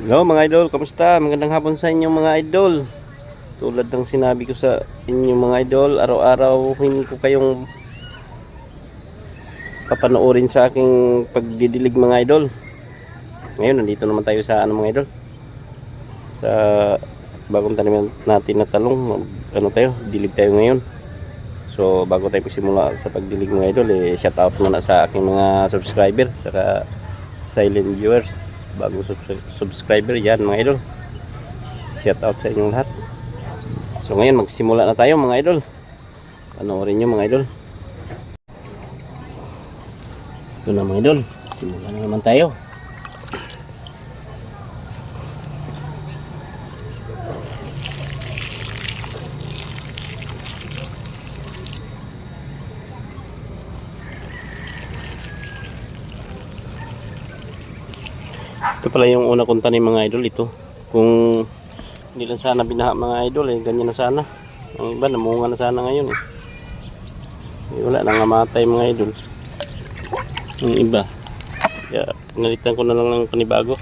Hello mga idol, kamusta? Magandang hapon sa inyo mga idol. Tulad ng sinabi ko sa inyo mga idol, araw-araw hindi ko kayong papanoorin sa aking pagdidilig mga idol. Ngayon nandito naman tayo sa mga idol, sa bagong tanim natin na talong. Dilig tayo ngayon. So bago tayo simula sa pagdilig mga idol, shout out muna sa aking mga subscriber saka silent viewers. Bagong subscriber yan mga idol, shout out sa inyong lahat. So ngayon magsimula na tayo mga idol, panoorin nyo mga idol. Ito na mga idol, simula na naman tayo. Ito pala yung una kong tanim mga idol. Ito, kung hindi lang sana binaha mga idol, ganyan na sana. Ang iba namunga na sana ngayon wala nang namatay mga idol. Yung iba kaya nalitan ko na lang ng panibago.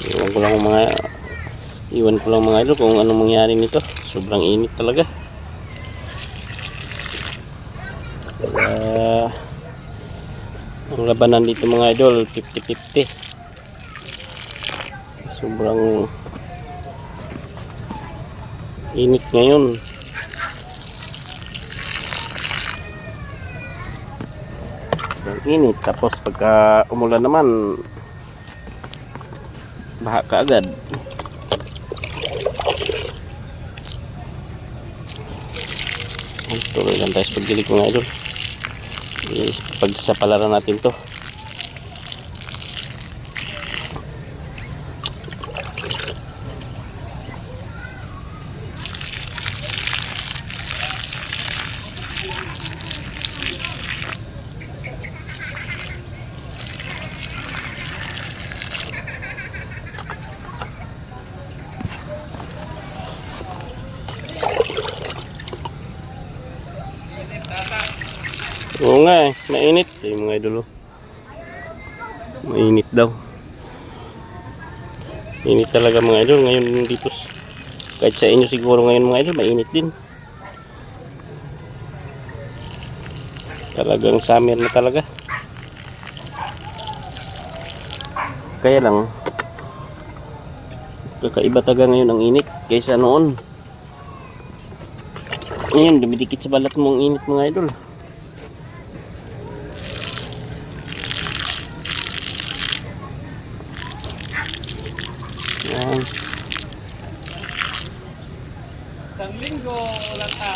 Iwan ko lang mga idol kung anong mangyari nito. Sobrang init talaga. Ang labanan dito mga idol 50-50. Sobrang init ngayon. Sobrang init, tapos pagka umulan naman baha ka agad. Tuloy lang tayo sa pagdilig mga idol. Pagsapalaran natin to. Oo nga mainit mga idol. Mainit daw. Mainit talaga mga idol ngayon dito. Kahit sa inyo siguro ngayon mga idol, mainit din. Talagang summer na talaga. Kaya lang kakaiba talaga ngayon ang init kaysa noon. Ngayon dumidikit sa balat mo ang init mga idol. Isang linggo ulan ka.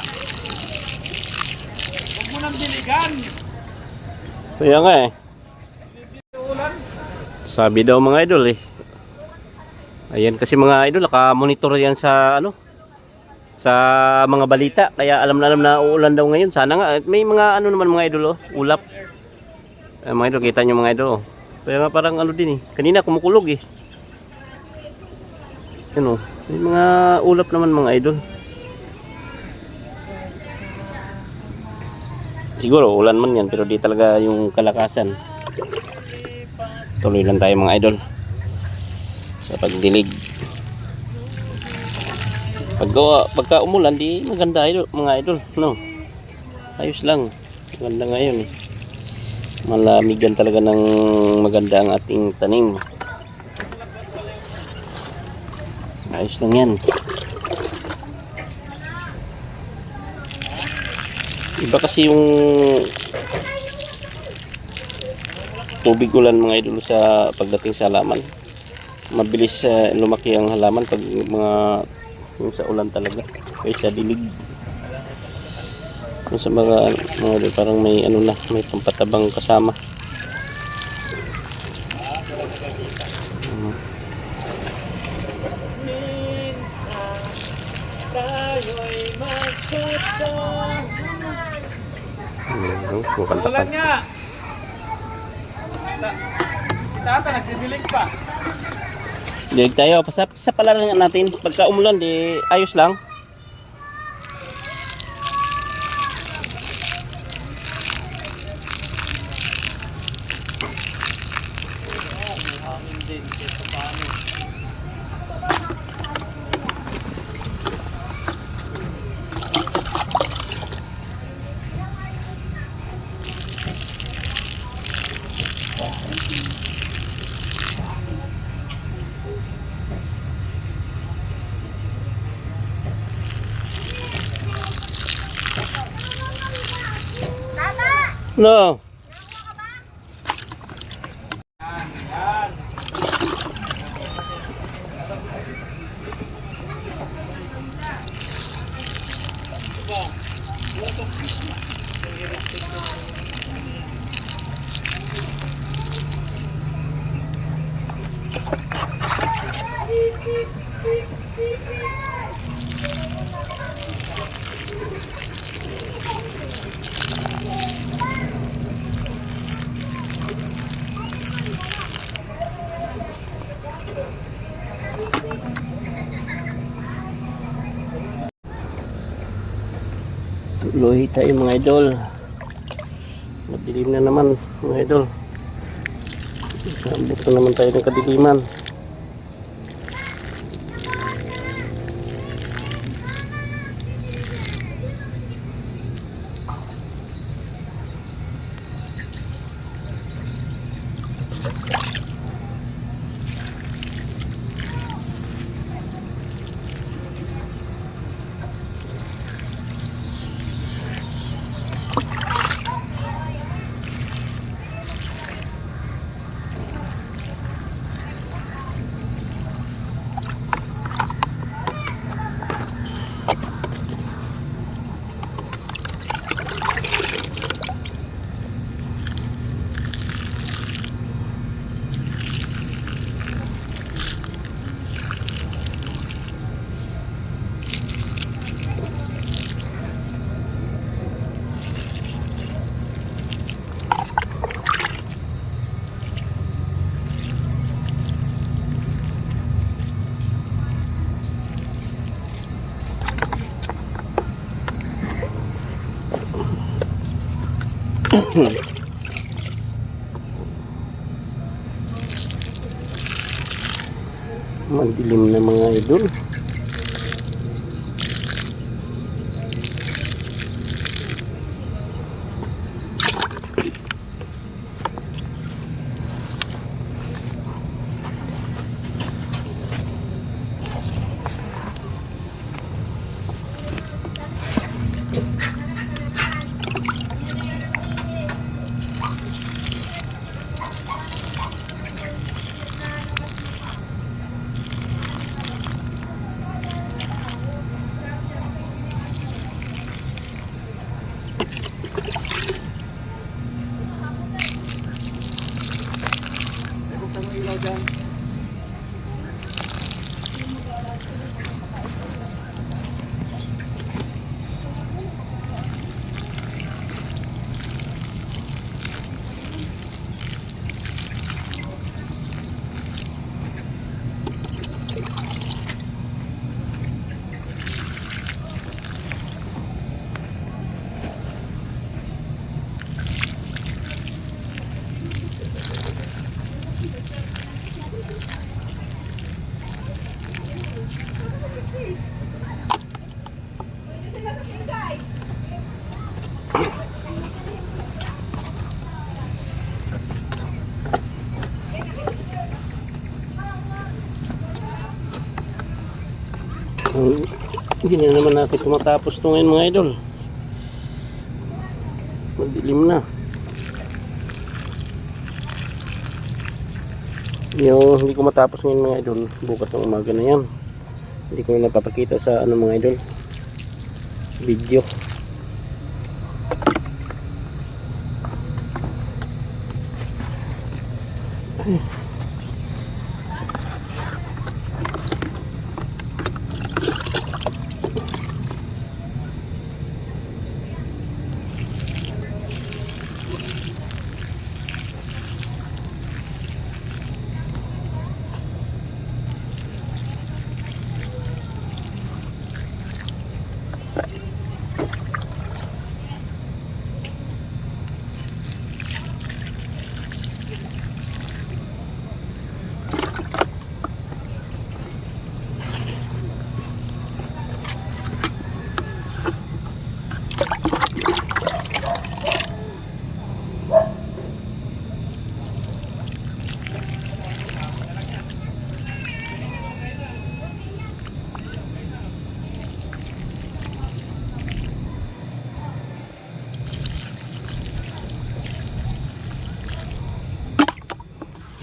Huwag mo nang diligan. Kaya nga Ulan. sabi daw mga idol ayan kasi mga idol naka-monitor yan sa sa mga balita, kaya alam na uulan daw ngayon. Sana nga may mga naman mga idol ulap. Mga idol, kita nyo mga idol kaya nga parang din kanina kumukulog may mga ulap naman mga idol. Siguro ulan man yan, pero di talaga yung kalakasan. Tuloy lang tayo mga idol sa pagdilig. Pagka umulan di maganda idol, mga idol, ayos lang, maganda ngayon malamigan talaga ng maganda ang ating tanim. Ayos lang yan. Iba kasi yung tubig ulan mga idol sa pagdating sa halaman. Mabilis lumaki ang halaman pag yung sa ulan talaga kaysa dilig. Yung sa mga idol parang may may pampatabang kasama. Ulan nga. Tata nagdidilig pa. Dilig tayo, sa palaran natin. Pagka umulan di ayos lang. No. Tuloy tayo mga idol. Madilim na naman mga idol. Nabot na naman tayo ng kadiliman. Madilim na mga idol. Hindi na naman natin tumatapos ito ngayon mga idol. Madilim na. Yung hindi ko matapos ngayon mga idol, bukas ng umaga na yan. Hindi ko na napapakita sa ano mga idol, video.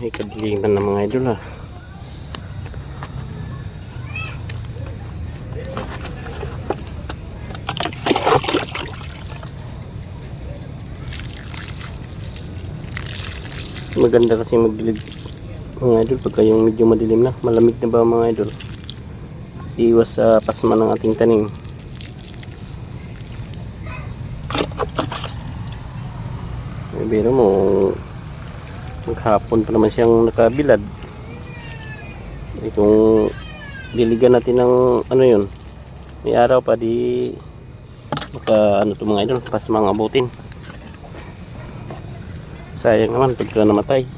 Ay kadiliman na mga idol ha. Maganda kasi magdilig mga idol pagka yung medyo madilim na. Malamig na ba mga idol? Iwas sa pasma ng ating tanim. Biro mo, maghapon pa naman siyang nakabilad. Kung diligan natin ng ano yun, may araw pa di maka ano to mga idol, pasma ang abutin. Sayang naman pagka namatay.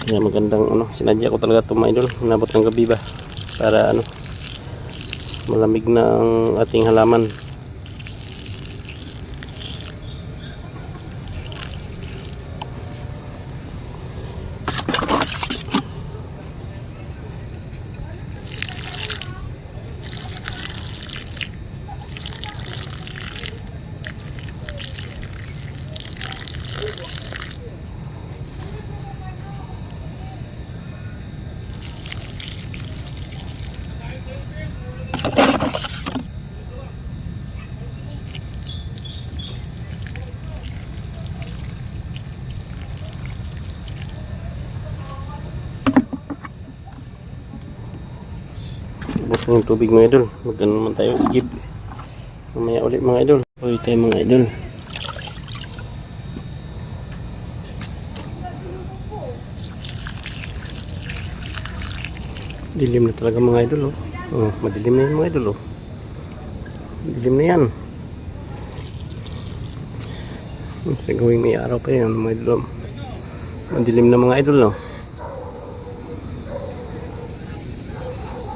Kaya magandang ano, sinadya ko talaga itong mga idol, nabot ng gabi ba para ano, malamig na ang ating halaman. Ubos na yung tubig mga idol. Magano naman tayo igib. Mamaya ulit mga idol. Ulit tayo mga idol. Dilim na talaga mga idol oh. Oh, madilim na yan mga idol oh. Dilim na yan. Sa gawing may araw pa yan mga idol. Madilim na mga idol oh.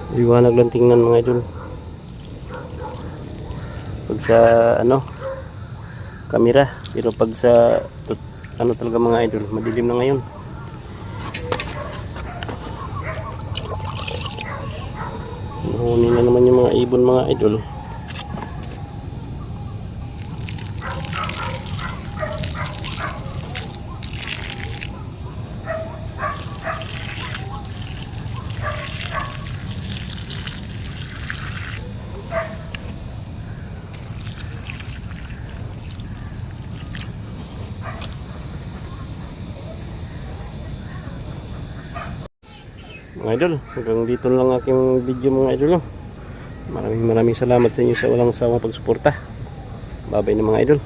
Liwanag lang tingnan mga idol. Pag sa ano kamera, pero pag sa ano talaga mga idol, madilim na ngayon. Nahuni na naman yung mga ibon mga idol. Mga idol, hanggang dito lang aking video mga idol no? Maraming salamat sa inyo sa walang sawang pagsuporta. Babay na mga idol.